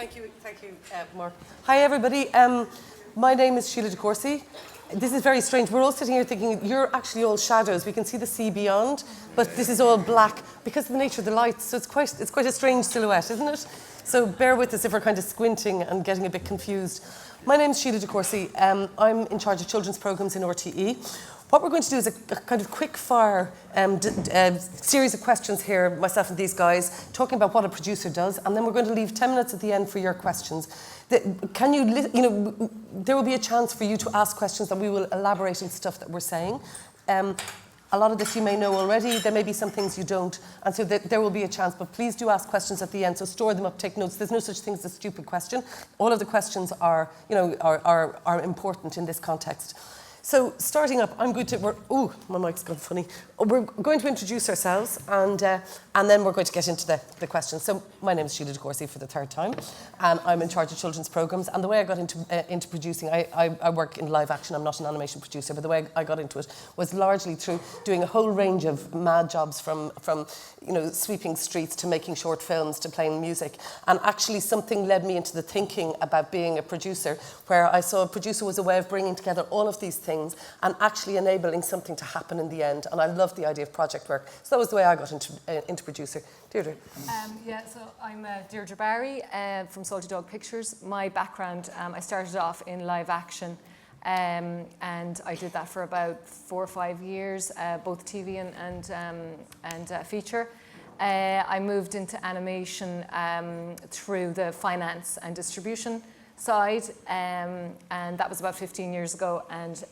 Thank you, Mark. Hi, everybody. My name is Sheila De Courcy. This is very strange. We're all sitting here thinking you're actually all shadows. We can see the sea beyond, but this is all black because of the nature of the lights. So it's quite a strange silhouette, isn't it? So bear with us if we're kind of squinting and getting a bit confused. My name is Sheila De Courcy. I'm in charge of children's programmes in RTE. What we're going to do is a kind of quick-fire series of questions here, myself and these guys, talking about what a producer does, and then we're going to leave 10 minutes at the end for your questions. There will be a chance for you to ask questions that we will elaborate on stuff that we're saying. A lot of this you may know already. There may be some things you don't, and so there will be a chance. But please do ask questions at the end. So store them up, take notes. There's no such thing as a stupid question. All of the questions are important in this context. So starting up, my mic's gone funny. We're going to introduce ourselves, and then we're going to get into the questions. So my name is Sheila De Courcy for the third time, and I'm in charge of children's programmes. And the way I got into producing, I work in live action. I'm not an animation producer, but the way I got into it was largely through doing a whole range of mad jobs, from sweeping streets to making short films to playing music. And actually, something led me into the thinking about being a producer, where I saw a producer was a way of bringing together all of these things and actually enabling something to happen in the end. And I love the idea of project work. So that was the way I got into producer. Deirdre? So I'm Deirdre Barry from Salty Dog Pictures. My background, I started off in live action, and I did that for about 4 or 5 years, both TV and feature. I moved into animation through the finance and distribution side, and that was about 15 years ago.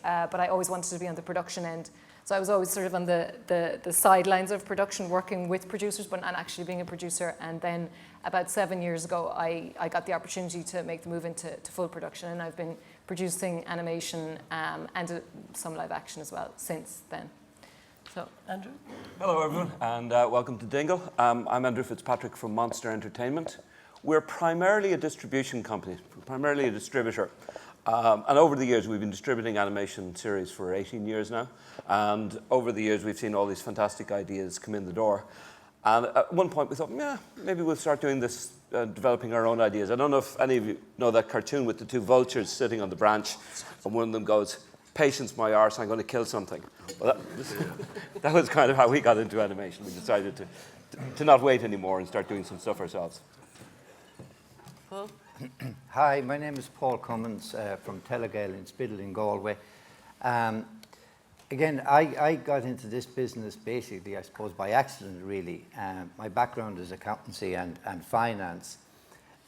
But I always wanted to be on the production end, so I was always sort of on the sidelines of production, working with producers, but not actually being a producer. And then about 7 years ago, I got the opportunity to make the move into full production, and I've been producing animation and some live action as well since then. So, Andrew? Hello, everyone, and welcome to Dingle. I'm Andrew Fitzpatrick from Monster Entertainment. We're primarily a distribution company, primarily a distributor. And over the years, we've been distributing animation series for 18 years now. And over the years, we've seen all these fantastic ideas come in the door. And at one point, we thought, maybe we'll start doing this, developing our own ideas. I don't know if any of you know that cartoon with the two vultures sitting on the branch, and one of them goes, "Patience, my arse, I'm going to kill something." Well, that was kind of how we got into animation. We decided to not wait anymore and start doing some stuff ourselves. Paul? Hi, my name is Paul Cummins from Telegael in Spiddle in Galway. Again, I got into this business basically, I suppose, by accident, really. My background is accountancy and finance,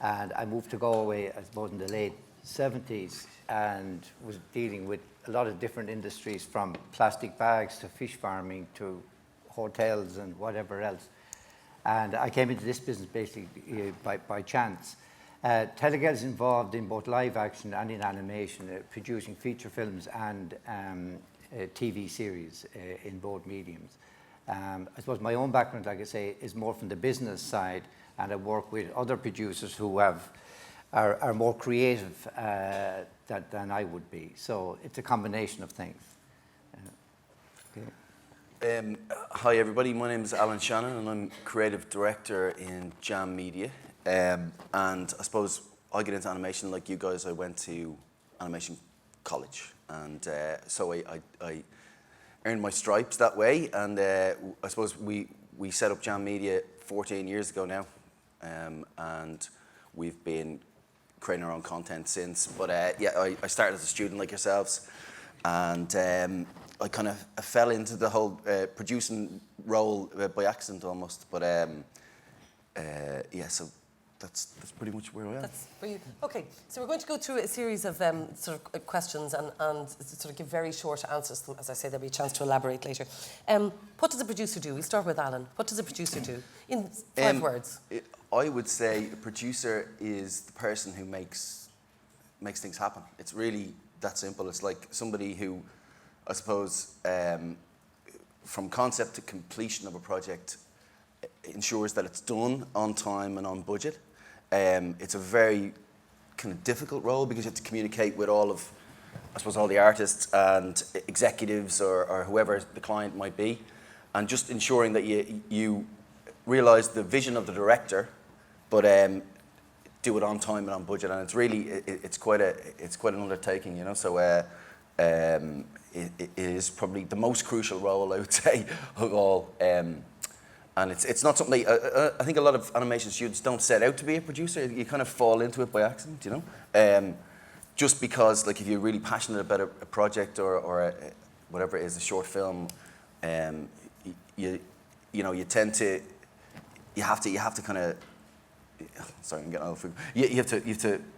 and I moved to Galway, I suppose, in the late 70s, and was dealing with a lot of different industries, from plastic bags to fish farming to hotels and whatever else. And I came into this business basically by chance. Telegael is involved in both live action and in animation, producing feature films and TV series in both mediums. I suppose my own background, like I say, is more from the business side, and I work with other producers who are more creative than I would be. So it's a combination of things. Okay. Hi everybody, my name is Alan Shannon and I'm creative director in Jam Media. And I suppose I get into animation like you guys. I went to animation college, and so I earned my stripes that way. And I suppose we set up Jam Media 14 years ago now, and we've been creating our own content since. But I started as a student like yourselves, and I kind of fell into the whole producing role by accident almost. But so that's pretty much where I am. That's brilliant. Okay, so we're going to go through a series of sort of questions and sort of give very short answers to them. As I say, there'll be a chance to elaborate later. What does a producer do? We'll start with Alan. What does a producer do? In 5 words. I would say a producer is the person who makes things happen. It's really that simple. It's like somebody who, I suppose, from concept to completion of a project, ensures that it's done on time and on budget. It's a very kind of difficult role because you have to communicate with all of, I suppose, all the artists and executives or whoever the client might be, and just ensuring that you realise the vision of the director, but do it on time and on budget, and it's really it's quite an undertaking, you know. So it is probably the most crucial role, I would say, of all. And it's not something I think a lot of animation students don't set out to be a producer. You kind of fall into it by accident, you know. Just because, like, if you're really passionate about a project or whatever it is, a short film, you tend to you have to kind of, sorry, I'm getting off. You have to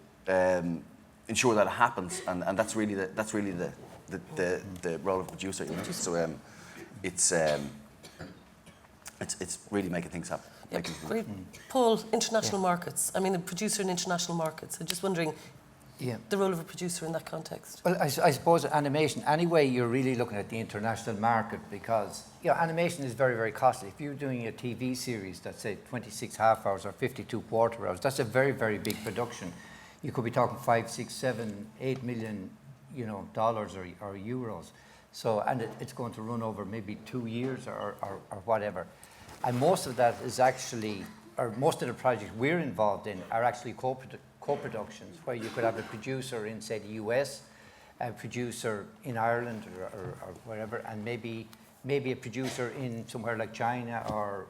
ensure that it happens, and that's really the role of producer, you know. So it's really making things happen. Great. Paul, international markets. I mean, a producer in international markets. I'm just wondering the role of a producer in that context. Well, I suppose animation, anyway, you're really looking at the international market because, you know, animation is very, very costly. If you're doing a TV series that's, say, 26 half hours or 52 quarter hours, that's a very, very big production. You could be talking 5, 6, 7, 8 million, you know, dollars or euros. So, and it's going to run over maybe 2 years or whatever. And most of that is actually, or most of the projects we're involved in are actually co-productions, where you could have a producer in, say, the US, a producer in Ireland or wherever, and maybe a producer in somewhere like China or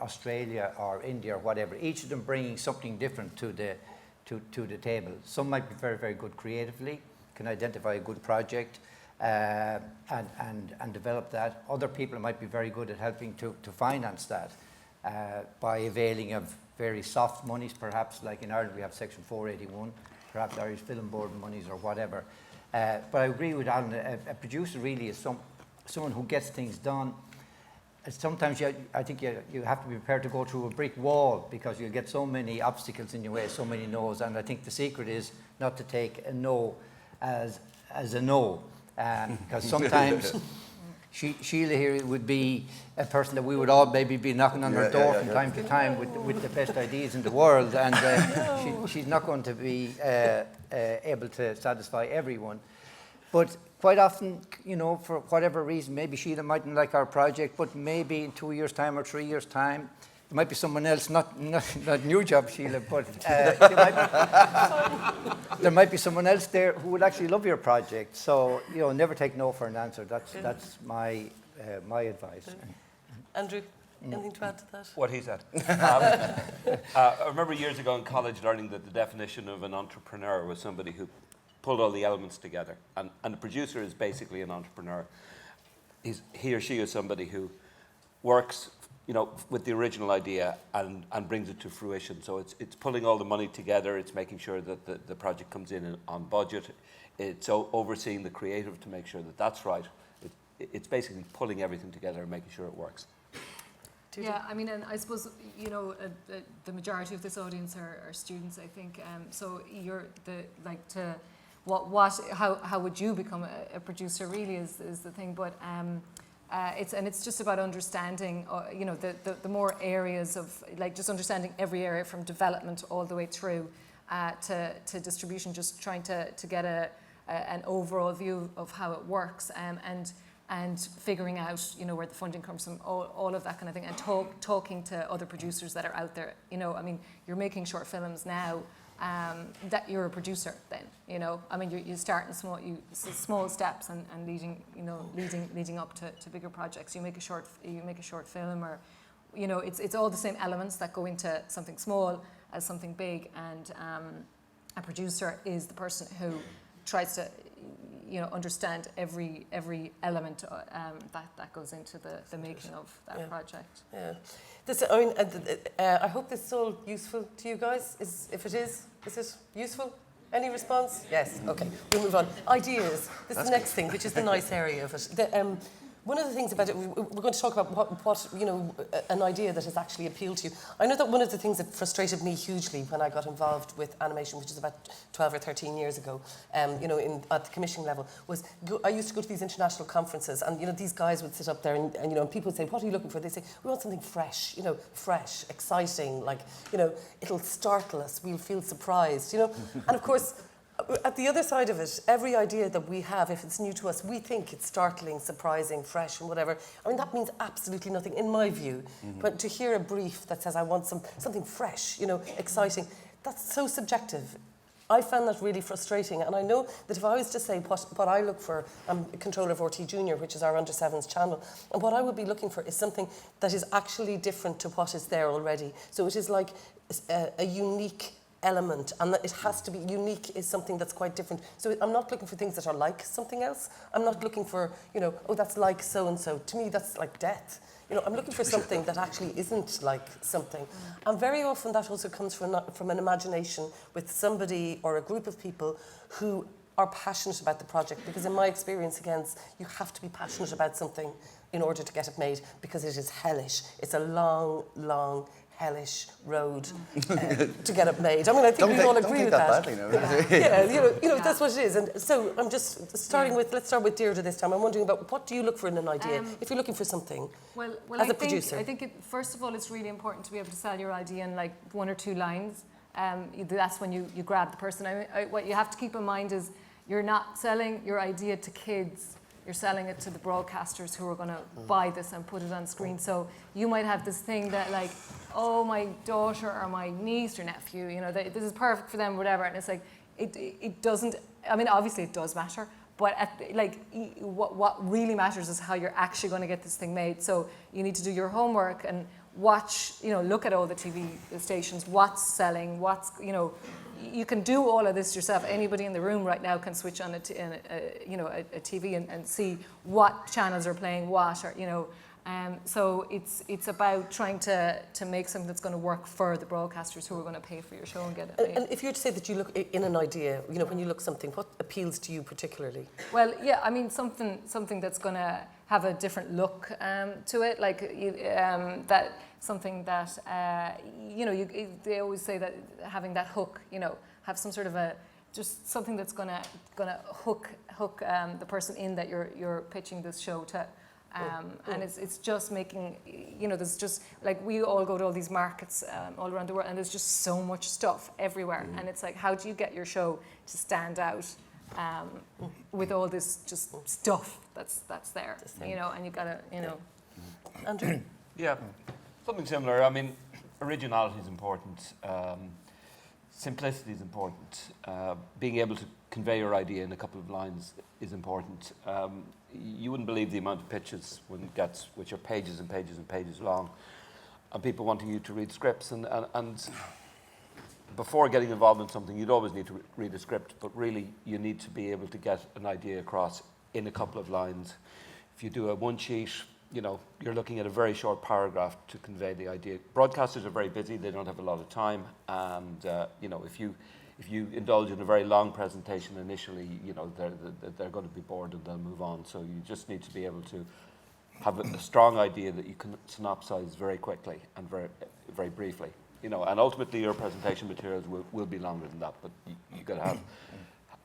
Australia or India or whatever. Each of them bringing something different to the table. Some might be very, very good creatively, can identify a good project and develop that. Other people might be very good at helping to finance that by availing of very soft monies, perhaps, like in Ireland we have Section 481, perhaps Irish Film Board monies or whatever. But I agree with Alan, a producer really is someone who gets things done. Sometimes I think you have to be prepared to go through a brick wall because you'll get so many obstacles in your way, so many no's, and I think the secret is not to take a no as a no. Because sometimes Sheila here would be a person that we would all maybe be knocking on her door from time to time with the best ideas in the world, and she's not going to be able to satisfy everyone. But quite often, you know, for whatever reason, maybe Sheila mightn't like our project, but maybe in 2 years' time or 3 years' time, there might be someone else, not your job, Sheila, but there might be someone else there who would actually love your project. So, you know, never take no for an answer. That's my advice. Andrew, anything to add to that? What he said. I remember years ago in college learning that the definition of an entrepreneur was somebody who pulled all the elements together. And the producer is basically an entrepreneur. He or she is somebody who works, you know, with the original idea and brings it to fruition. So it's pulling all the money together. It's making sure that the project comes in on budget. It's overseeing the creative to make sure that that's right. It's basically pulling everything together and making sure it works. Yeah, I mean, and I suppose, you know, the majority of this audience are students, I think. So you're how would you become a producer really is the thing. But it's just about understanding, you know, the more areas of, like, just understanding every area from development all the way through to distribution, just trying to get an overall view of how it works, and figuring out, you know, where the funding comes from, all of that kind of thing, and talking to other producers that are out there. You know, I mean, you're making short films now, that you're a producer then, you know. I mean, you start in small steps and leading up to bigger projects. You make a short film, or, you know, it's all the same elements that go into something small as something big, and a producer is the person who tries to, you know, understand every element that goes into the making of that project. Yeah. I hope this is all useful to you guys. Is it useful? Any response? Yes. Okay. We'll move on. Ideas. This is the next thing, which is the nice area of it. One of the things about it, we're going to talk about what you know, an idea that has actually appealed to you. I know that one of the things that frustrated me hugely when I got involved with animation, which is about 12 or 13 years ago, you know, at the commission level, was I used to go to these international conferences, and, you know, these guys would sit up there and you know, and people would say, "What are you looking for?" They say, "We want something fresh, you know, fresh, exciting, like, you know, it'll startle us, we'll feel surprised, you know." And of course, at the other side of it, every idea that we have, if it's new to us, we think it's startling, surprising, fresh, and whatever. I mean, that means absolutely nothing, in my view. But to hear a brief that says, "I want something fresh, you know, exciting," that's so subjective. I found that really frustrating, and I know that if I was to say what I look for, I'm a controller of RT Junior, which is our under-7s channel, and what I would be looking for is something that is actually different to what is there already. So it is like a unique element, and that it has to be unique is something that's quite different. So I'm not looking for things that are like something else. I'm not looking for, oh, that's like so-and-so. To me, that's like death. I'm looking for something that actually isn't like something. And very often that also comes from an imagination with somebody or a group of people who are passionate about the project. Because in my experience, again, you have to be passionate about something in order to get it made, because it is hellish. It's a long, long, hellish road to get it made. I mean, I think we all agree with that. Badly, no. That's what it is. And so I'm just starting with, let's start with Deirdre this time. I'm wondering about what do you look for in an idea if you're looking for something as a producer? I think, first of all, it's really important to be able to sell your idea in like 1 or 2 lines. That's when you grab the person. What you have to keep in mind is you're not selling your idea to kids. You're selling it to the broadcasters who are going to buy this and put it on screen. So you might have this thing that like, oh, my daughter or my niece or nephew, this is perfect for them, whatever. And it's like, it doesn't, I mean, obviously it does matter, but what really matters is how you're actually going to get this thing made. So you need to do your homework and watch, look at all the TV stations, what's selling, you can do all of this yourself. Anybody in the room right now can switch on a TV and see what channels are playing what, or so it's about trying to make something that's going to work for the broadcasters who are going to pay for your show and get it made. And if you were to say that you look in an idea, when you look something, what appeals to you particularly? Well, yeah, I mean something that's going to have a different look to it, like that. Something that they always say that having that hook, have some sort of just something that's gonna hook the person in that you're pitching this show to, and it's just making there's just like we all go to all these markets all around the world, and there's just so much stuff everywhere, and it's like, how do you get your show to stand out with all this just stuff that's there, and you gotta Andrew. Yeah. Something similar. I mean, originality is important. Simplicity is important. Being able to convey your idea in a couple of lines is important. You wouldn't believe the amount of pitches which are pages and pages and pages long, and people wanting you to read scripts. And before getting involved in something, you'd always need to read a script, but really you need to be able to get an idea across in a couple of lines. If you do a one sheet, you're looking at a very short paragraph to convey the idea. Broadcasters are very busy; they don't have a lot of time, and if you indulge in a very long presentation initially, they're going to be bored and they'll move on. So you just need to be able to have a strong idea that you can synopsize very quickly and very, very briefly. And ultimately your presentation materials will be longer than that, but you got to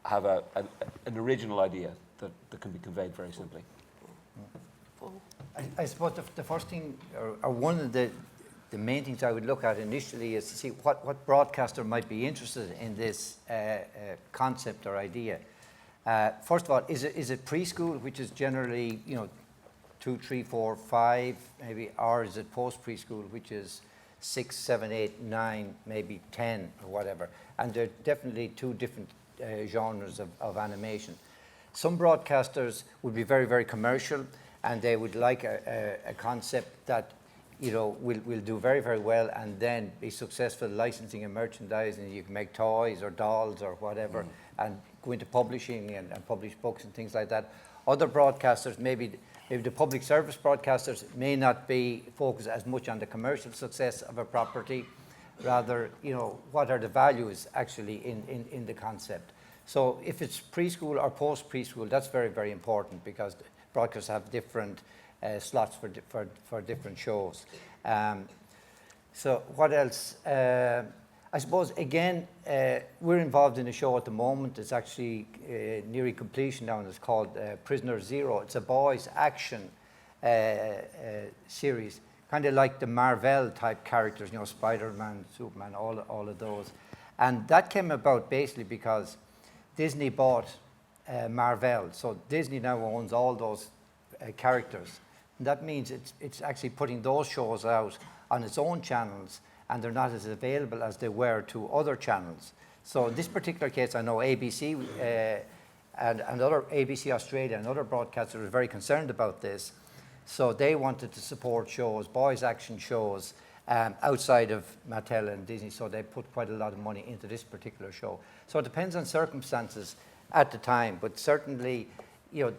have an original idea that can be conveyed very simply. I suppose the first thing, or one of the main things I would look at initially is to see what broadcaster might be interested in this concept or idea. First of all, is it preschool, which is generally 2, 3, 4, 5 maybe, or is it post preschool, which is 6, 7, 8, 9, maybe 10 or whatever? And there are definitely 2 different genres of animation. Some broadcasters would be very, very commercial, and they would like a concept that will do very, very well and then be successful licensing and merchandising. You can make toys or dolls or whatever and go into publishing and publish books and things like that. Other broadcasters, maybe the public service broadcasters, may not be focused as much on the commercial success of a property, rather, what are the values actually in the concept. So if it's preschool or post preschool, that's very, very important, because broadcasters have different slots for different shows. So what else? I suppose, again, we're involved in a show at the moment. It's actually nearing completion now, and it's called Prisoner Zero. It's a boys' action series, kind of like the Marvel type characters, Spider-Man, Superman, all of those. And that came about basically because Disney bought Marvel. So Disney now owns all those characters. And that means it's actually putting those shows out on its own channels and they're not as available as they were to other channels. So in this particular case, I know ABC and other ABC Australia and other broadcasters are very concerned about this. So they wanted to support shows, boys' action shows, outside of Mattel and Disney. So they put quite a lot of money into this particular show. So it depends on circumstances at the time, but certainly, you know,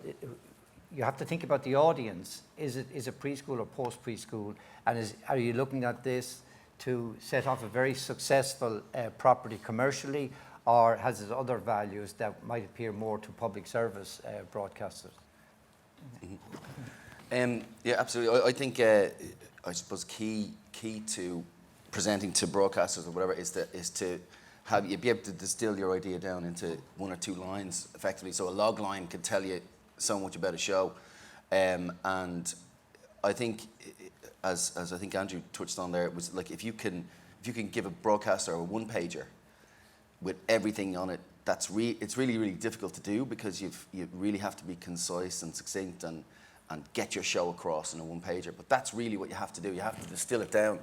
you have to think about the audience. Is it preschool or post preschool? And are you looking at this to set off a very successful property commercially, or has it other values that might appear more to public service broadcasters? Yeah, absolutely. I think I suppose key to presenting to broadcasters or whatever is to have you be able to distill your idea down into one or two lines effectively. So a log line can tell you so much about a show, and I think as I think Andrew touched on there, it was like if you can give a broadcaster a one pager with everything on it, it's really difficult to do, because you really have to be concise and succinct and get your show across in a one pager. But that's really what you have to do. You have to distill it down,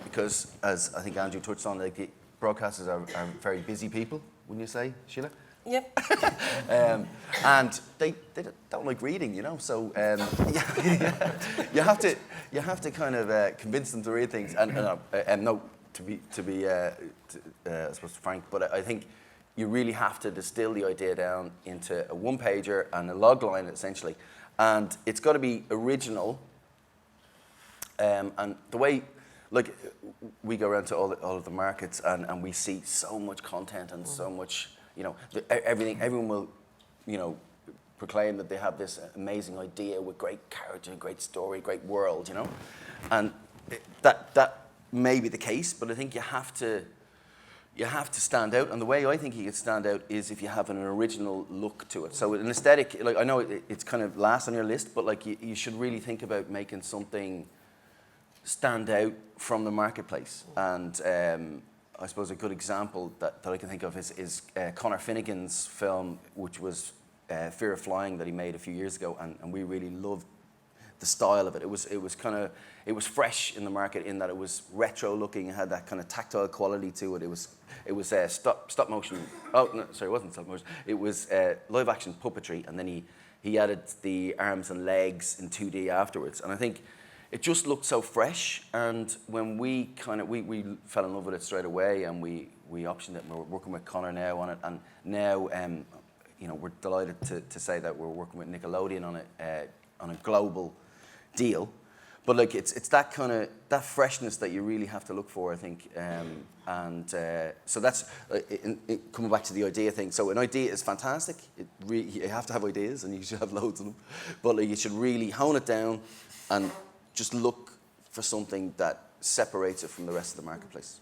because as I think Andrew touched on, like the broadcasters are very busy people, wouldn't you say, Sheila? Yep. And they don't like reading, you know. So you have to kind of convince them to read things. And no, to be I suppose frank, but I think you really have to distill the idea down into a one pager and a log line essentially, and it's got to be original. And the way, like, we go around to all of the markets and we see so much content and so much. You know, everyone will, you know, proclaim that they have this amazing idea with great character, great story, great world, you know. And that may be the case, but I think you have to stand out. And the way I think you can stand out is if you have an original look to it. So an aesthetic, like, I know it's kind of last on your list, but like you should really think about making something stand out from the marketplace. And I suppose a good example that I can think of is Conor Finnegan's film, which was Fear of Flying, that he made a few years ago, and we really loved the style of it. It was fresh in the market in that it was retro looking, it had that kind of tactile quality to it. It was stop motion. Oh no, sorry, it wasn't stop motion. It was live action puppetry, and then he added the arms and legs in 2D afterwards. And I think it just looked so fresh, and when we fell in love with it straight away, and we optioned it, and we're working with Conor now on it, and now you know, we're delighted to say that we're working with Nickelodeon on it on a global deal. But like it's that kind of that freshness that you really have to look for, I think, so that's coming back to the idea thing. So an idea is fantastic. You have to have ideas, and you should have loads of them, but like you should really hone it down and just look for something that separates it from the rest of the marketplace.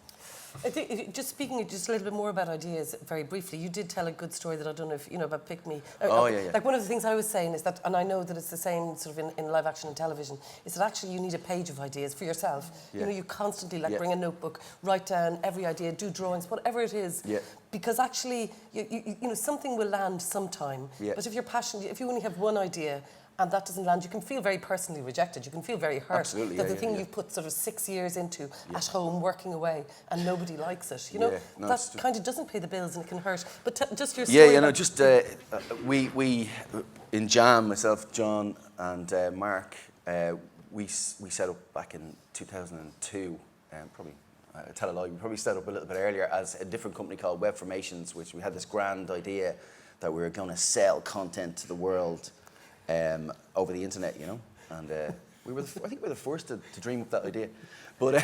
I think, just speaking just a little bit more about ideas very briefly, you did tell a good story that I don't know if you know about Pick Me. Yeah. Like, one of the things I was saying is that, and I know that it's the same sort of in live action and television, is that actually you need a page of ideas for yourself. Yeah. You know, you constantly bring a notebook, write down every idea, do drawings, whatever it is. Yeah. Because actually, you know, something will land sometime. Yeah. But if you're passionate, if you only have one idea, and that doesn't land, you can feel very personally rejected. You can feel very hurt that the thing you've put sort of 6 years into at home, working away, and nobody likes it. You know, that kind of doesn't pay the bills and it can hurt. But just your story. Yeah, you know, just we in Jam, myself, John, and Mark, we set up back in 2002, probably. I tell a lie, we probably set up a little bit earlier as a different company called Web Formations, which we had this grand idea that we were going to sell content to the world. Over the internet, you know, and I think we were the first to dream up that idea, but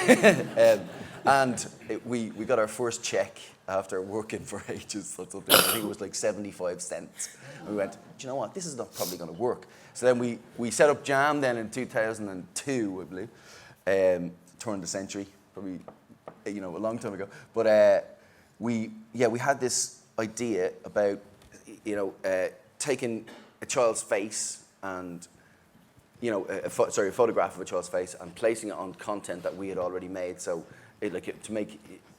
we got our first check after working for ages. I think it was like 75 cents. And we went, do you know what? This is not probably going to work. So then we set up Jam then in 2002, I believe, turn of the century, probably, you know, a long time ago. But we had this idea about, you know, taking a child's face and, you know, a photograph of a child's face and placing it on content that we had already made. So,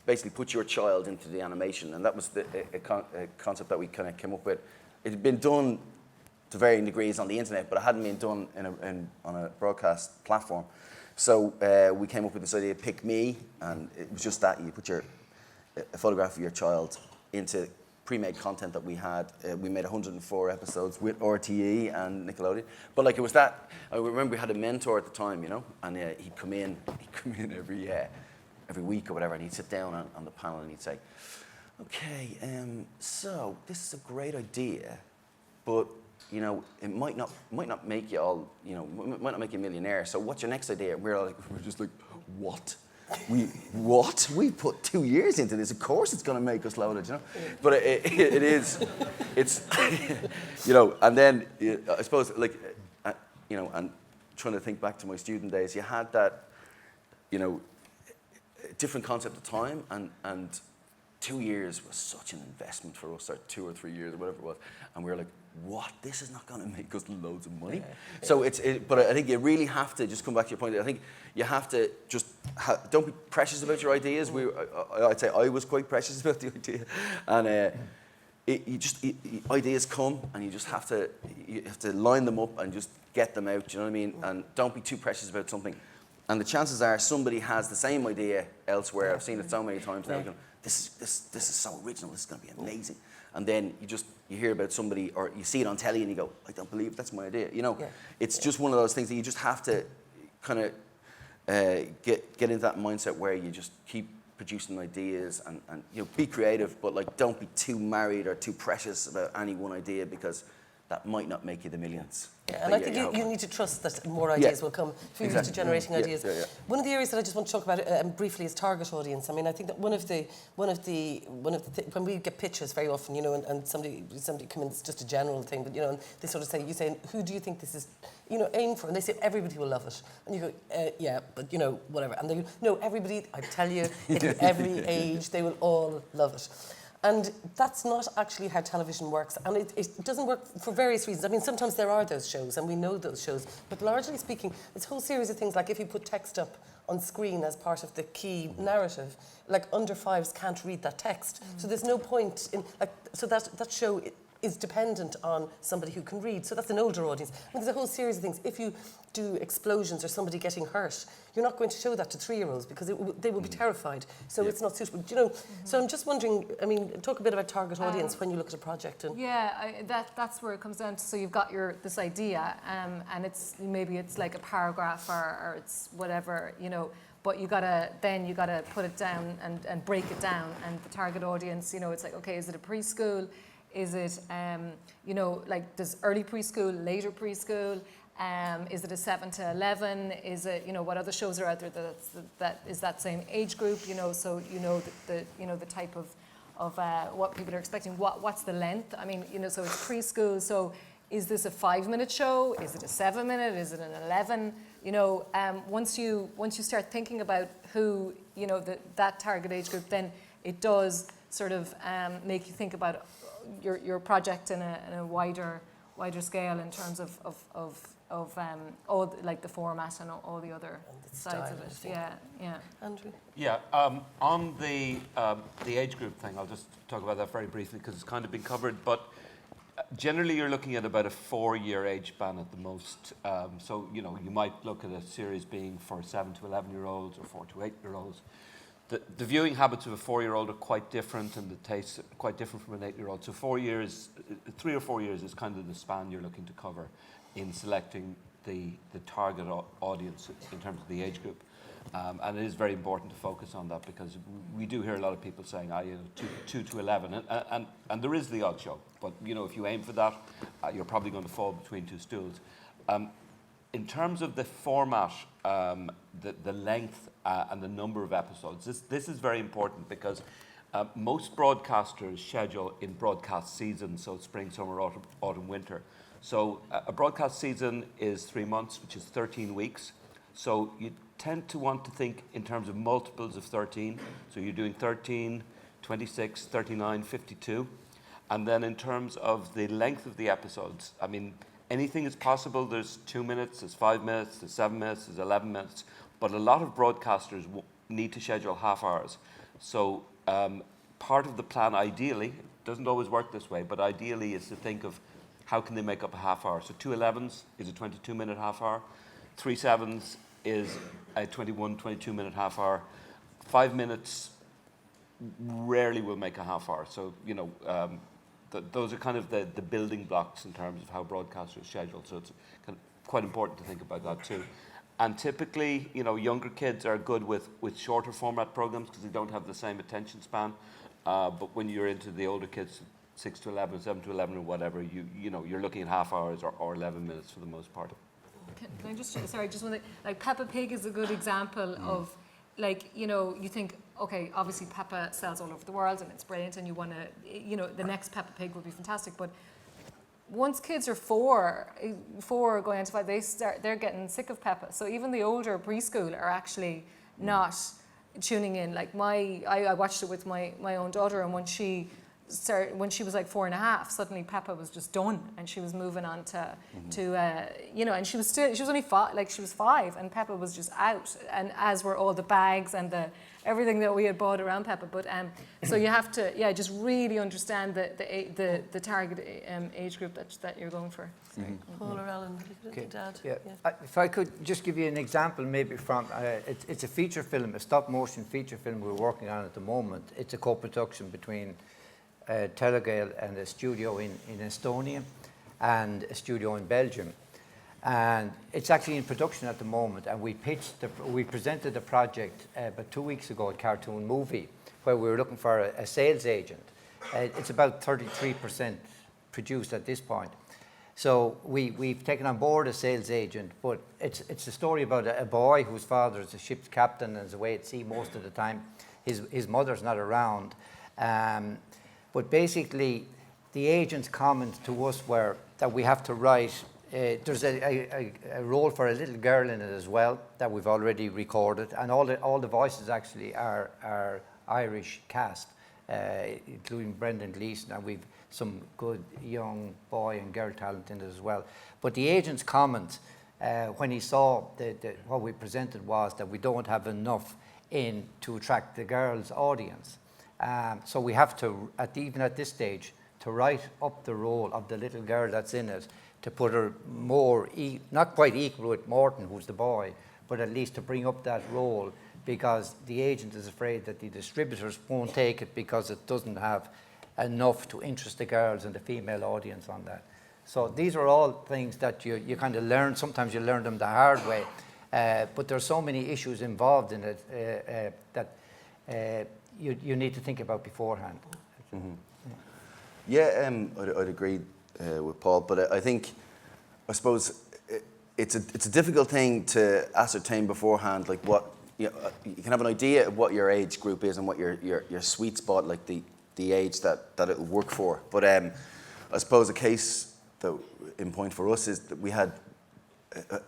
basically put your child into the animation, and that was a concept that we kind of came up with. It had been done to varying degrees on the internet, but it hadn't been done on a broadcast platform. So we came up with this idea, Pick Me, and it was just that. You put a photograph of your child into pre-made content that we had. We made 104 episodes with RTE and Nickelodeon. But like it was that, I remember we had a mentor at the time, you know, and he'd come in every week or whatever, and he'd sit down on the panel and he'd say, okay, so this is a great idea, but you know, it might not make you all, you know, might not make you a millionaire. So what's your next idea? We're just like, what? What? We put 2 years into this. Of course it's going to make us loaded, you know? But it is, it's, you know, and then I suppose, like, you know, and trying to think back to my student days, you had that, you know, different concept of time, and 2 years was such an investment for us, or 2 or 3 years, or whatever it was. And we were like, what? This is not going to make us loads of money. Yeah. So but I think you really have to, just come back to your point, I think you have to just, don't be precious about your ideas. I'd say I was quite precious about the idea. And ideas come, and you have to line them up and just get them out, do you know what I mean? And don't be too precious about something. And the chances are somebody has the same idea elsewhere. I've seen it so many times now. You go, this is so original. This is going to be amazing. And then you hear about somebody, or you see it on telly, and you go, I don't believe that's my idea. You know, it's just one of those things that you just have to kind of get into that mindset where you just keep producing ideas and you know, be creative, but like don't be too married or too precious about any one idea, because that might not make you the millions. Yeah, and I think you need to trust that more ideas will come if you're used to generating ideas. Yeah. One of the areas that I just want to talk about briefly is target audience. I mean, I think that one of the when we get pitches very often, you know, and somebody comes in, it's just a general thing, but you know, and they sort of say, you say, who do you think this is, you know, aim for? And they say everybody will love it, and you go, yeah, but you know, whatever. And they go, no, everybody. I tell you, every age, they will all love it. And that's not actually how television works. And it doesn't work for various reasons. I mean, sometimes there are those shows, and we know those shows. But largely speaking, it's a whole series of things, like if you put text up on screen as part of the key narrative, like under fives can't read that text. So there's no point in, like, so that show is dependent on somebody who can read. So that's an older audience. I mean, there's a whole series of things. If you do explosions or somebody getting hurt, you're not going to show that to 3-year-olds because they will be terrified. So it's not suitable. Do you know? So I'm just wondering, I mean, talk a bit about target audience when you look at a project. And that's where it comes down to. So you've got this idea, and maybe it's like a paragraph or it's whatever, you know. But you gotta put it down and break it down. And the target audience, you know, it's like, okay, is it a preschool? Is it, you know, like, does early preschool, later preschool? Is it a 7 to 11? Is it, you know, what other shows are out there that is that same age group? You know, so you know the type of what people are expecting. What's the length? I mean, you know, so it's preschool. So is this a 5-minute show? Is it a 7-minute? Is it an 11? You know, once you start thinking about who, you know, that target age group, then it does sort of make you think about your project in a wider scale in terms of all like the format and all the other sides of it. Yeah. Andrew? Yeah, on the age group thing, I'll just talk about that very briefly because it's kind of been covered, but generally you're looking at about a 4-year age span at the most. So, you know, you might look at a series being for 7 to 11-year-olds or 4 to 8-year-olds. The viewing habits of a 4-year-old are quite different, and the tastes are quite different from an 8-year-old. So 4 years, 3 or 4 years is kind of the span you're looking to cover in selecting the target audience in terms of the age group. And it is very important to focus on that because we do hear a lot of people saying, you know, 2 to 11, and there is the odd show. But, you know, if you aim for that, you're probably going to fall between two stools. In terms of the format, the length and the number of episodes, this is very important because most broadcasters schedule in broadcast seasons, so spring, summer, autumn, winter. So a broadcast season is 3 months, which is 13 weeks. So you tend to want to think in terms of multiples of 13. So you're doing 13, 26, 39, 52. And then in terms of the length of the episodes, I mean, anything is possible. There's 2 minutes, there's 5 minutes, there's 7 minutes, there's 11 minutes. But a lot of broadcasters need to schedule half hours. So part of the plan, ideally, doesn't always work this way, but ideally is to think of how can they make up a half hour. So 2 11s is a 22-minute half hour. 3 7s is a 21, 22-minute half hour. 5 minutes rarely will make a half hour. So, you know, those are kind of the building blocks in terms of how broadcasters schedule. So it's kind of quite important to think about that too. And typically, you know, younger kids are good with shorter format programs because they don't have the same attention span. But when you're into the older kids, 6 to 11, 7 to 11 or whatever, you know, you're looking at half hours or 11 minutes for the most part. Can I just, sorry, just one thing, like Peppa Pig is a good example of, like, you know, you think, okay, obviously Peppa sells all over the world and it's brilliant and you want to, you know, the next Peppa Pig would be fantastic, but once kids are four going into 5, they're getting sick of Peppa. So even the older preschool are actually not tuning in. Like I watched it with my own daughter, and when she was like 4.5, suddenly Peppa was just done, and she was moving on to you know, and she was only 5, like she was 5, and Peppa was just out, and as were all the bags and everything that we had bought around Peppa. But so you have to just really understand the target age group that you're going for. Paul or Ellen, you could add. Yeah. If I could just give you an example, maybe from it's a feature film, a stop motion feature film we're working on at the moment. It's a co-production between Telegael and a studio in Estonia and a studio in Belgium, and it's actually in production at the moment. And we presented the project about 2 weeks ago at Cartoon Movie, where we were looking for a sales agent. It's about 33% produced at this point. So we've taken on board a sales agent, but it's a story about a boy whose father is a ship's captain and is away at sea most of the time. His mother's not around. But basically, the agent's comments to us were that we have to write. There's a role for a little girl in it as well that we've already recorded, and all the voices actually are Irish cast, including Brendan Gleeson, and we've some good young boy and girl talent in it as well. But the agent's comment when he saw what we presented was that we don't have enough in to attract the girls' audience. So we have to, even at this stage, to write up the role of the little girl that's in it, to put her more, not quite equal with Morton, who's the boy, but at least to bring up that role, because the agent is afraid that the distributors won't take it because it doesn't have enough to interest the girls and the female audience on that. So these are all things that you kind of learn. Sometimes you learn them the hard way, but there's so many issues involved in it that you need to think about beforehand. Mm-hmm. Yeah, I'd agree with Paul, but I suppose it's a difficult thing to ascertain beforehand. Like what you can have an idea of what your age group is and what your sweet spot, like the age that it'll work for. But I suppose a case that in point for us is that we had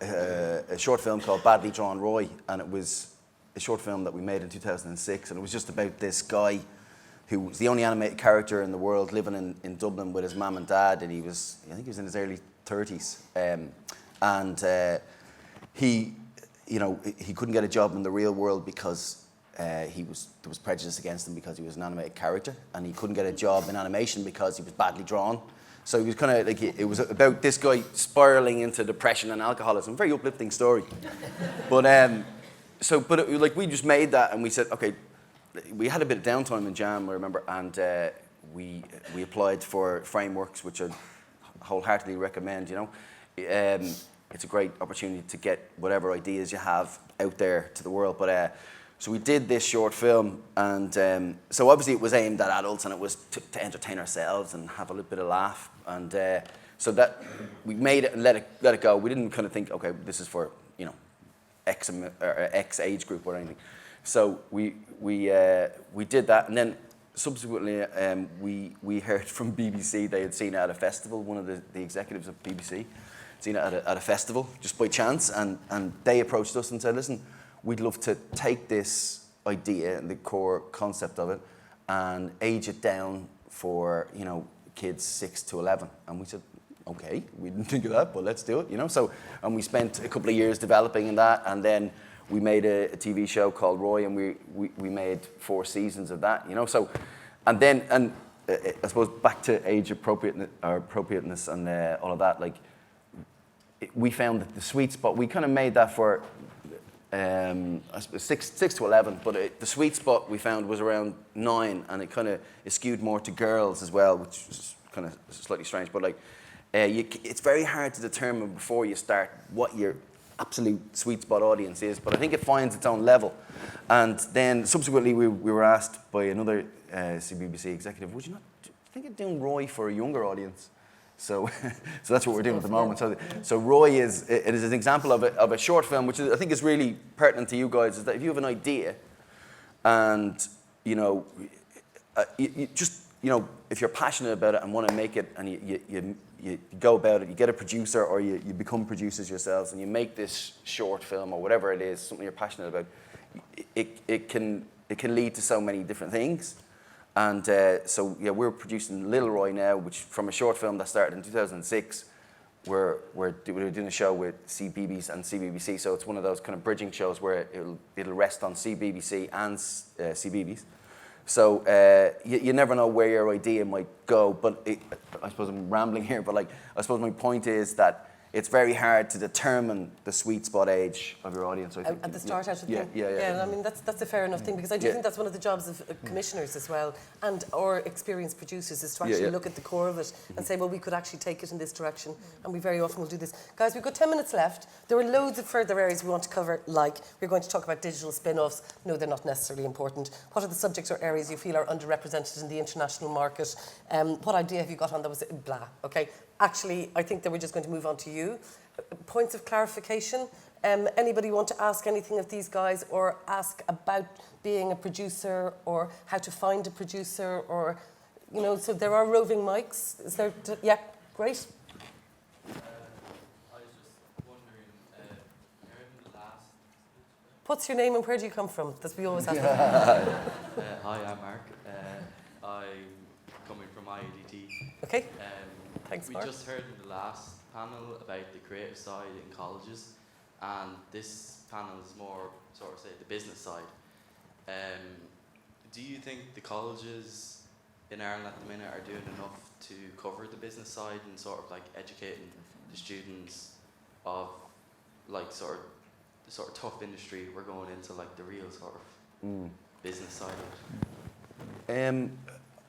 a short film called Badly Drawn Roy, and it was a short film that we made in 2006, and it was just about this guy who was the only animated character in the world living in Dublin with his mum and dad, and I think he was in his early 30s, and he couldn't get a job in the real world because there was prejudice against him because he was an animated character, and he couldn't get a job in animation because he was badly drawn. So he was kind of like, it was about this guy spiraling into depression and alcoholism. Very uplifting story, but we just made that, and we said, okay, we had a bit of downtime in Jam, I remember, and we applied for frameworks, which I wholeheartedly recommend. You know, it's a great opportunity to get whatever ideas you have out there to the world. But so we did this short film, and so obviously it was aimed at adults, and it was to entertain ourselves and have a little bit of laugh, and so that we made it and let it go. We didn't kind of think, okay, this is for X age group or anything. So we did that, and then subsequently we heard from BBC. They had seen it at a festival. One of the executives of BBC seen it at a festival just by chance, and they approached us and said, listen, we'd love to take this idea and the core concept of it and age it down for kids 6 to 11. And we said, okay, we didn't think of that, but let's do it, So, and we spent a couple of years developing that, and then we made a TV show called Roy, and we made 4 seasons of that, So, and I suppose back to age appropriateness and all of that, like we found that the sweet spot, we kind of made that for I suppose 6 to 11, but the sweet spot we found was around 9, and it skewed more to girls as well, which is kind of slightly strange. But like, it's very hard to determine before you start what your absolute sweet spot audience is. But I think it finds its own level. And then subsequently, we were asked by another CBBC executive, would you not think of doing Roy for a younger audience? So, so that's what we're doing at the moment. So Roy is an example of a short film, which I think is really pertinent to you guys. Is that if you have an idea, and you if you're passionate about it and want to make it, and you go about it, you get a producer or you become producers yourselves, and you make this short film or whatever it is, something you're passionate about. It can lead to so many different things. And so we're producing Little Roy now, which from a short film that started in 2006. We're doing a show with CBeebies and CBBC, so it's one of those kind of bridging shows where it'll rest on CBBC and CBeebies. So you never know where your idea might go. But I suppose I'm rambling here. But I suppose my point is that it's very hard to determine the sweet spot age of your audience, I think. At the start, I should think. Yeah. I mean, that's a fair enough thing, because I do think that's one of the jobs of commissioners as well, or experienced producers, is to actually look at the core of it and say, well, we could actually take it in this direction, and we very often will do this. Guys, we've got 10 minutes left. There are loads of further areas we want to cover, like we're going to talk about digital spin-offs. No, they're not necessarily important. What are the subjects or areas you feel are underrepresented in the international market? What idea have you got on that was blah, okay? Actually, I think that we're just going to move on to you. Points of clarification. Anybody want to ask anything of these guys, or ask about being a producer, or how to find a producer, or, so there are roving mics. Is there, yeah, great. I was just wondering, in the last... What's your name and where do you come from? That's we always ask. Hi, I'm Mark. I'm coming from IADT. Okay. Thanks, we Mark. just heard in the last panel about the creative side in colleges, and this panel is more sort of say the business side. Do you think the colleges in Ireland at the minute are doing enough to cover the business side and sort of like educating the students of like the sort of tough industry we're going into, like the real sort of business side of it?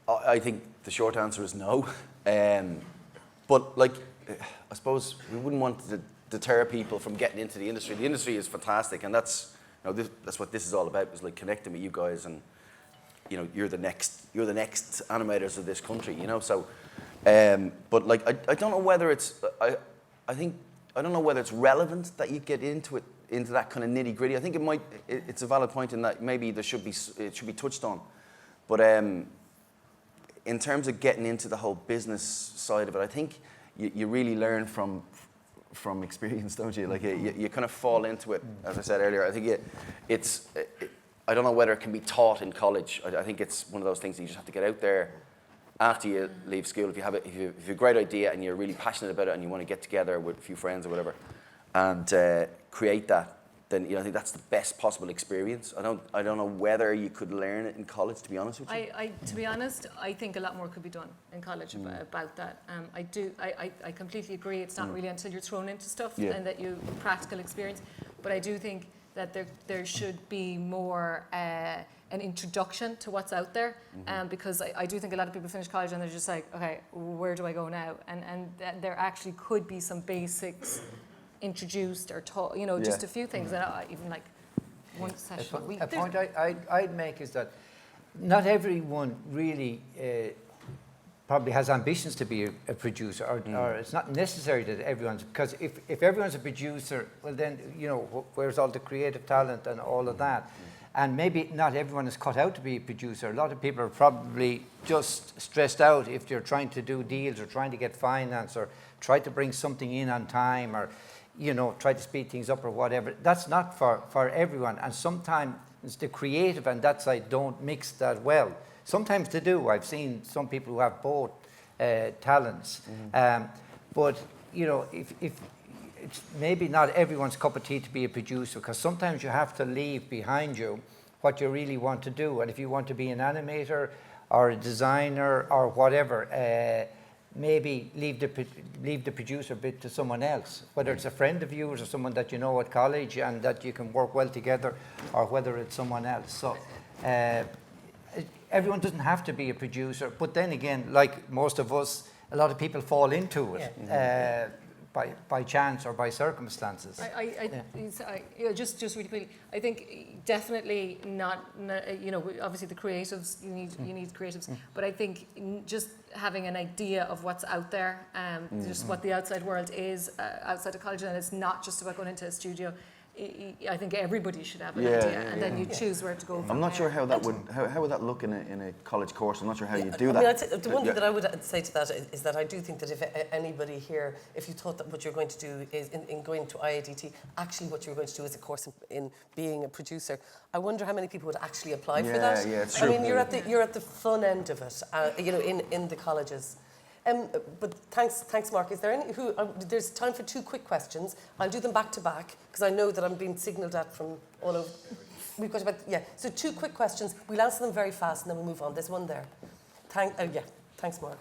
I think the short answer is no. But I suppose we wouldn't want to deter people from getting into the industry. The industry is fantastic, and that's what this is all about. Is like connecting with you guys, and you're the next animators of this country. So, but I don't know whether it's I don't know whether it's relevant that you get into that kind of nitty gritty. I think it's a valid point in that maybe it should be touched on, but in terms of getting into the whole business side of it, I think you really learn from experience, don't you? Like you kind of fall into it, as I said earlier. I think I don't know whether it can be taught in college. I think it's one of those things that you just have to get out there after you leave school. If you have a great idea and you're really passionate about it and you want to get together with a few friends or whatever and create that, then I think that's the best possible experience. I don't know whether you could learn it in college, to be honest with you. To be honest, I think a lot more could be done in college about that. I completely agree. It's not really until you're thrown into stuff and that you practical experience. But I do think that there should be more an introduction to what's out there, because I do think a lot of people finish college and they're just like, okay, where do I go now? And there actually could be some basics introduced or taught, just a few things. And even like one session a week. A point I'd make is that not everyone really probably has ambitions to be a producer, or it's not necessary that everyone's, because if everyone's a producer, well then, where's all the creative talent and all of that? And maybe not everyone is cut out to be a producer. A lot of people are probably just stressed out if you're trying to do deals or trying to get finance or try to bring something in on time, or try to speed things up or whatever. That's not for everyone. And sometimes the creative and that side don't mix that well. Sometimes they do. I've seen some people who have both talents. But, if it's maybe not everyone's cup of tea to be a producer, because sometimes you have to leave behind you what you really want to do. And if you want to be an animator or a designer or whatever, maybe leave the producer bit to someone else, whether it's a friend of yours or someone that you know at college and that you can work well together, or whether it's someone else. So everyone doesn't have to be a producer, but then again, like most of us, a lot of people fall into it by chance or by circumstances. Just really quickly, I think definitely not, you know, obviously the creatives, you need creatives, but I think just having an idea of what's out there, just what the outside world is outside of college, and it's not just about going into a studio. I think everybody should have an idea, and then you choose where to go from I'm not there. sure how that would how would that look in a college course. I'm not sure how you do I that. mean, I'd say, the one thing that I would say to that is that I do think that if anybody here, if you thought that what you're going to do is in going to IADT, actually what you're going to do is a course in being a producer, I wonder how many people would actually apply for that. Yeah, it's I true. mean, you're at the fun end of it, you know, in the colleges. But thanks, Mark. Is there any there's time for 2 quick questions. I'll do them back to back because I know that I'm being signalled at from all over. We've got about So 2 quick questions. We'll answer them very fast and then we'll move on. There's one there. Thanks, Mark.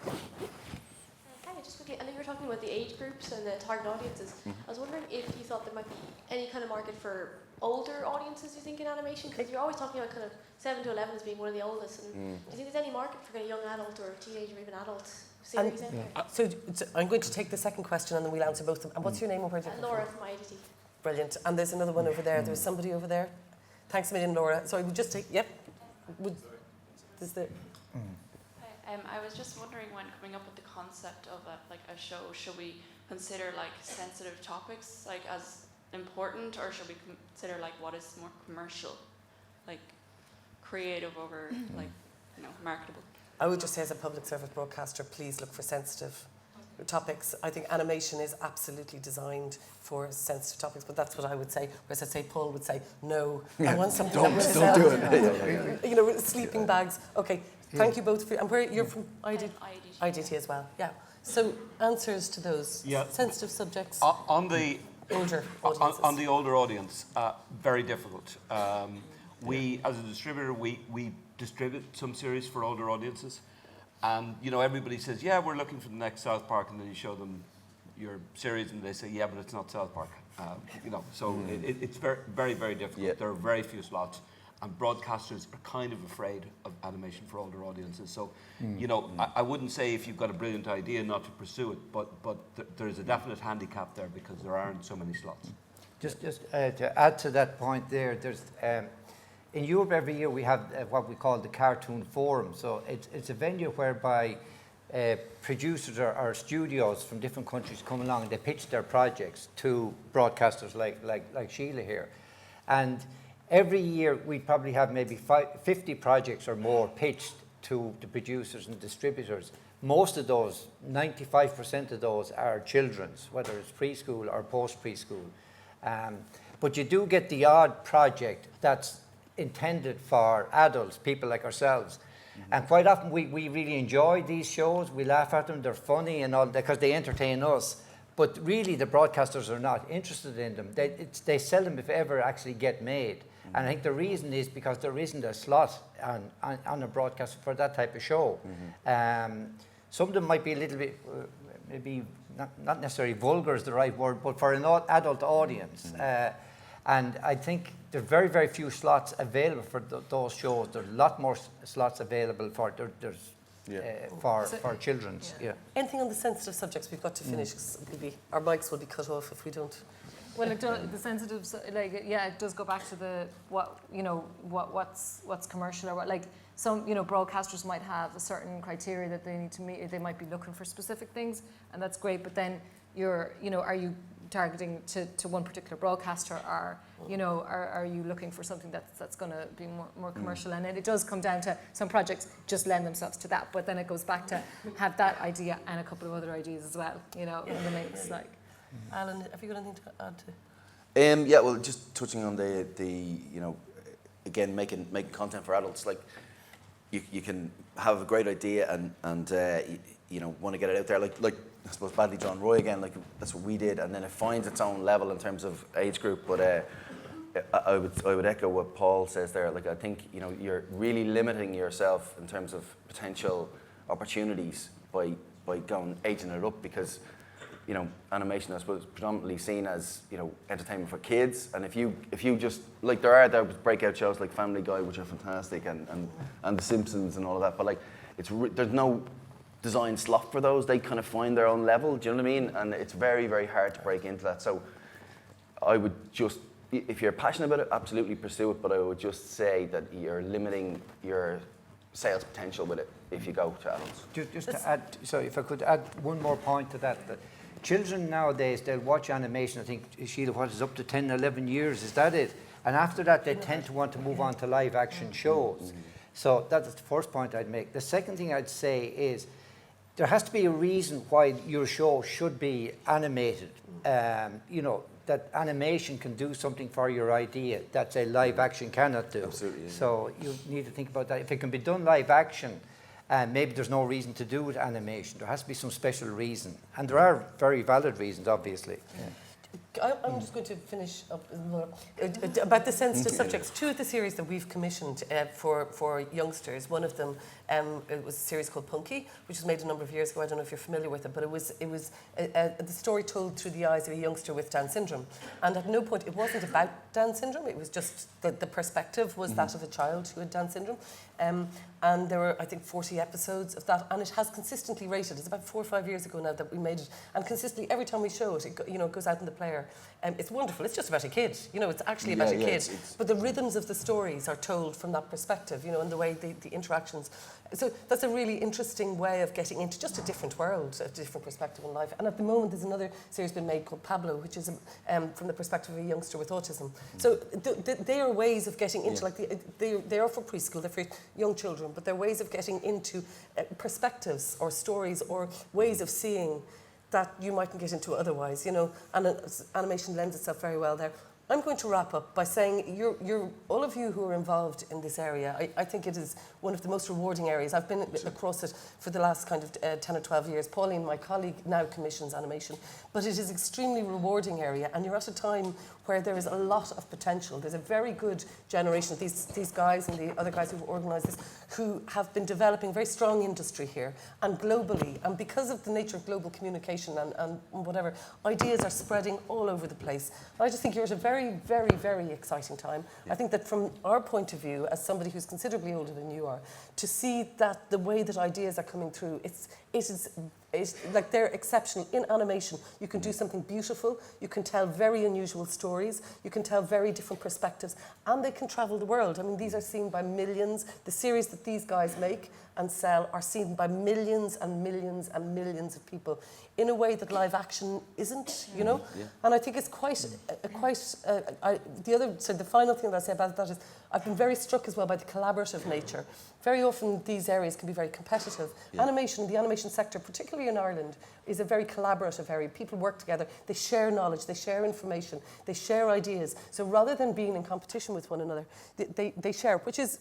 Hi, just quickly. I know you were talking about the age groups and the target audiences. I was wondering if you thought there might be any kind of market for older audiences. You think in animation, because you're always talking about kind of 7 to 11 as being one of the oldest. And do you think there's any market for kind of young adult or teenager or even adult? So I'm going to take the second question and then we'll answer both of them. And what's your name and where do you come Laura from? from IDT. Brilliant. And there's another one over there. There's somebody over there. Thanks a million, Laura. Sorry, we'll just take, I was just wondering, when coming up with the concept of a show, should we consider like sensitive topics like as important, or should we consider like what is more commercial, like creative over like, you know, marketable? I would just say, as a public service broadcaster, please look for sensitive topics. I think animation is absolutely designed for sensitive topics, but that's what I would say. Whereas I'd say Paul would say, no, I want something that will sell. Don't do it. You know, sleeping bags. Okay, thank you both for. And where you're from? IDT. IDT as well. Yeah. So answers to those sensitive subjects. On the older audiences. on the older audience, very difficult. We, as a distributor, we distribute some series for older audiences, and you know, everybody says, yeah, we're looking for the next South Park, and then you show them your series and they say, yeah, but it's not South Park. You know, so it's very, very difficult. Yeah. There are very few slots, and broadcasters are kind of afraid of animation for older audiences. So, you know, I wouldn't say if you've got a brilliant idea not to pursue it, but there's a definite handicap there because there aren't so many slots. Just to add to that point there, there's in Europe every year we have what we call the Cartoon Forum. So it's a venue whereby producers or studios from different countries come along and they pitch their projects to broadcasters like Sheila here. And every year we probably have maybe 50 projects or more pitched to the producers and distributors. Most of those, 95% of those, are children's, whether it's preschool or post-preschool. But you do get the odd project that's intended for adults, people like ourselves. And quite often we really enjoy these shows. We laugh at them, they're funny and all that because they entertain us. But really the broadcasters are not interested in them. They seldom, if ever, actually get made. And I think the reason is because there isn't a slot on a broadcast for that type of show. Some of them might be a little bit, maybe not necessarily vulgar is the right word, but for an adult audience. And I think there are very, very few slots available for those shows. There's a lot more slots available for children's. Yeah. Anything on the sensitive subjects we've got to finish? 'Cause our mics will be cut off if we don't. Well, the sensitive, it does go back to what's commercial or what, like some, you know, broadcasters might have a certain criteria that they need to meet. They might be looking for specific things, and that's great. But then are you targeting to one particular broadcaster, or are you looking for something that's going to be more commercial? And it does come down to some projects just lend themselves to that, but then it goes back to have that idea and a couple of other ideas as well, you know, in the mix. Like, Alan, have you got anything to add to? Yeah, well, just touching on the you know, again, making content for adults. Like, you can have a great idea and you know, want to get it out there. Like I suppose Badly John Roy again. Like, that's what we did, and then it finds its own level in terms of age group. But I would echo what Paul says there. Like, I think, you know, you're really limiting yourself in terms of potential opportunities by by going aging it up, because you know, animation, I suppose, is predominantly seen as, you know, entertainment for kids. And if you just, like, there are breakout shows like Family Guy, which are fantastic, and The Simpsons and all of that, but like, there's no design slot for those. They kind of find their own level, do you know what I mean? And it's very, very hard to break into that. So I would just, if you're passionate about it, absolutely pursue it, but I would just say that you're limiting your sales potential with it if you go to adults. Just to add, so if I could add one more point to that children nowadays, they'll watch animation, I think, Sheila, what is up to 10, 11 years, is that it? And after that, they tend to want to move on to live action shows. So that's the first point I'd make. The second thing I'd say is, there has to be a reason why your show should be animated. You know, that animation can do something for your idea that a live action cannot do. Absolutely. Yeah. So you need to think about that. If it can be done live action, maybe there's no reason to do it animation. There has to be some special reason. And there are very valid reasons, obviously. Yeah. I'm just going to finish up about the sensitive subjects. Two of the series that we've commissioned for youngsters, one of them it was a series called Punky, which was made a number of years ago. I don't know if you're familiar with it, but it was the story told through the eyes of a youngster with Down syndrome. And at no point, it wasn't about Down syndrome, it was just the perspective was that of a child who had Down syndrome. And there were, I think, 40 episodes of that, and it has consistently rated. It's about 4 or 5 years ago now that we made it, and consistently every time we show it, it goes out in the player. It's wonderful. It's just about a kid. It's actually about a kid. But the rhythms of the stories are told from that perspective, and the way the interactions. So that's a really interesting way of getting into just a different world, a different perspective on life. And at the moment, there's another series been made called Pablo, which is from the perspective of a youngster with autism. So they are ways of getting into, they are for preschool, they're for young children, but they're ways of getting into perspectives or stories or ways of seeing that you mightn't get into otherwise, and animation lends itself very well there. I'm going to wrap up by saying you're all of you who are involved in this area, I think it is one of the most rewarding areas. I've been across it for the last kind of 10 or 12 years. Pauline, my colleague, now commissions animation, but it is an extremely rewarding area, and you're at a time where there is a lot of potential. There's a very good generation of these guys and the other guys who've organised this who have been developing a very strong industry here and globally. And because of the nature of global communication and whatever, ideas are spreading all over the place. I just think you're at a very, very, very exciting time. Yeah. I think that from our point of view, as somebody who's considerably older than you are, to see that the way that ideas are coming through, it's like they're exceptional. In animation, you can do something beautiful, you can tell very unusual stories, you can tell very different perspectives, and they can travel the world. I mean, these are seen by millions. The series that these guys make and sell are seen by millions and millions and millions of people in a way that live action isn't, Yeah. And I think it's the final thing that I say about that is I've been very struck as well by the collaborative nature. Very often these areas can be very competitive. Yeah. Animation, the animation sector, particularly in Ireland, is a very collaborative area. People work together, they share knowledge, they share information, they share ideas. So rather than being in competition with one another, they share, which is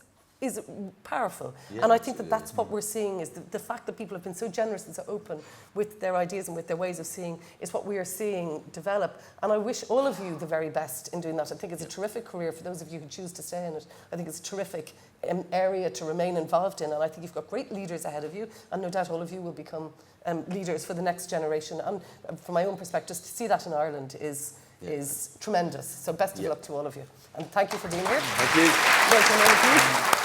powerful. Yeah, and I think that's what we're seeing is the fact that people have been so generous and so open with their ideas and with their ways of seeing is what we are seeing develop. And I wish all of you the very best in doing that. I think it's a terrific career for those of you who choose to stay in it. I think it's a terrific area to remain involved in, and I think you've got great leaders ahead of you, and no doubt all of you will become leaders for the next generation. And from my own perspective, to see that in Ireland is tremendous. So best of luck to all of you. And thank you for being here. Thank you. Welcome, all of you.